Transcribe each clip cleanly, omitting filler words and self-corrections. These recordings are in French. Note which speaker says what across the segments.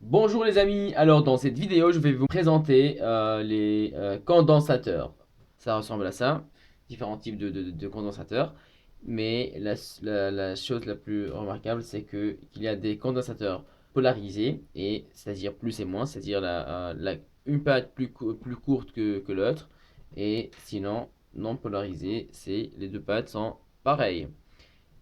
Speaker 1: Bonjour les amis, alors dans cette vidéo je vais vous présenter les condensateurs. Ça ressemble à ça, différents types de condensateurs. Mais la chose la plus remarquable c'est qu'il y a des condensateurs polarisés, et c'est-à-dire plus et moins, c'est-à-dire une patte plus courte que l'autre. Et sinon non polarisé, c'est les deux pattes sont pareilles.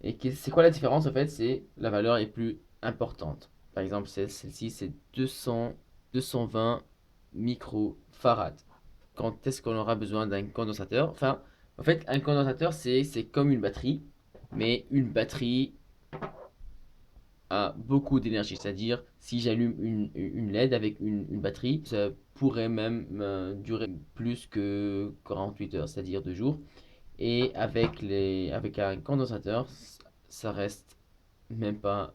Speaker 1: Et c'est quoi la différence en fait? C'est la valeur est plus importante. Par exemple, celle-ci, c'est 220 microfarads. Quand est-ce qu'on aura besoin d'un condensateur? Enfin, en fait, un condensateur, c'est comme une batterie, mais une batterie a beaucoup d'énergie. C'est-à-dire, si j'allume une LED avec une batterie, ça pourrait même durer plus que 48 heures, c'est-à-dire 2 jours. Et avec un condensateur, ça reste même pas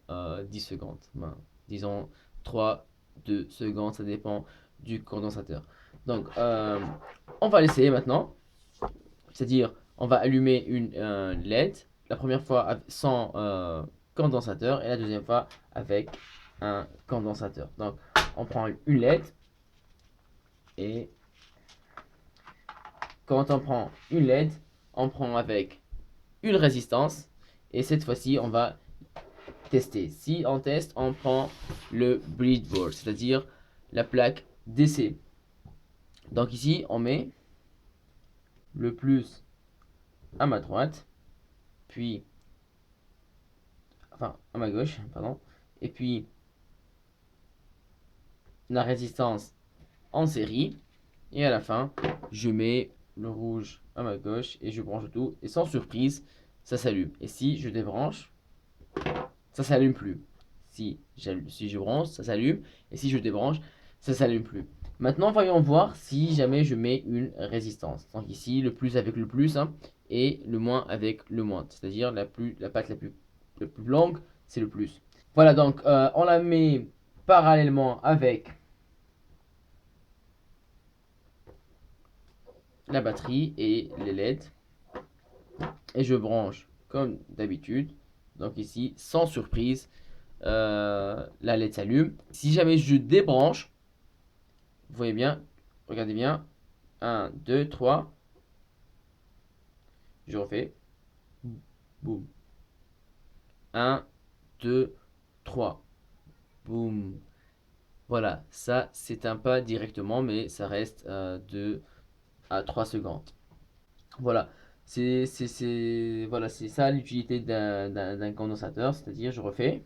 Speaker 1: 10 secondes. Ben, disons 3 2 secondes, ça dépend du condensateur. Donc, on va l'essayer maintenant. C'est-à-dire, on va allumer une LED. La première fois sans condensateur et la deuxième fois avec un condensateur. Donc, on prend une LED et quand on prend une LED, on prend avec une résistance et cette fois-ci, on va tester. Si on teste, on prend le breadboard, c'est-à-dire la plaque DC. Donc ici, on met le plus à ma droite, puis, enfin, à ma gauche, pardon, et puis la résistance en série, et à la fin, je mets le rouge à ma gauche et je branche tout, et sans surprise, ça s'allume. Et si je débranche, ça s'allume plus. Si je branche, ça s'allume. Et si je débranche, ça s'allume plus. Maintenant, voyons voir si jamais je mets une résistance. Donc ici, le plus avec le plus, hein, et le moins avec le moins. C'est-à-dire la patte la plus longue, c'est le plus. Voilà, donc on la met parallèlement avec la batterie et les LED. Et je branche comme d'habitude. Donc ici, sans surprise, la LED s'allume. Si jamais je débranche, vous voyez bien, regardez bien, 1, 2, 3, je refais, boum, 1, 2, 3, boum. Voilà, ça s'éteint pas directement, mais ça reste 2 à 3 secondes. Voilà, voilà, c'est ça l'utilité d'un condensateur, c'est-à-dire je refais,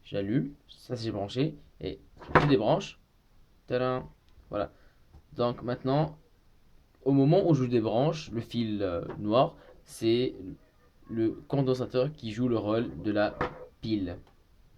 Speaker 1: j'allume, ça c'est branché, et je débranche, tadam, voilà. Donc maintenant, au moment où je débranche le fil noir, c'est le condensateur qui joue le rôle de la pile.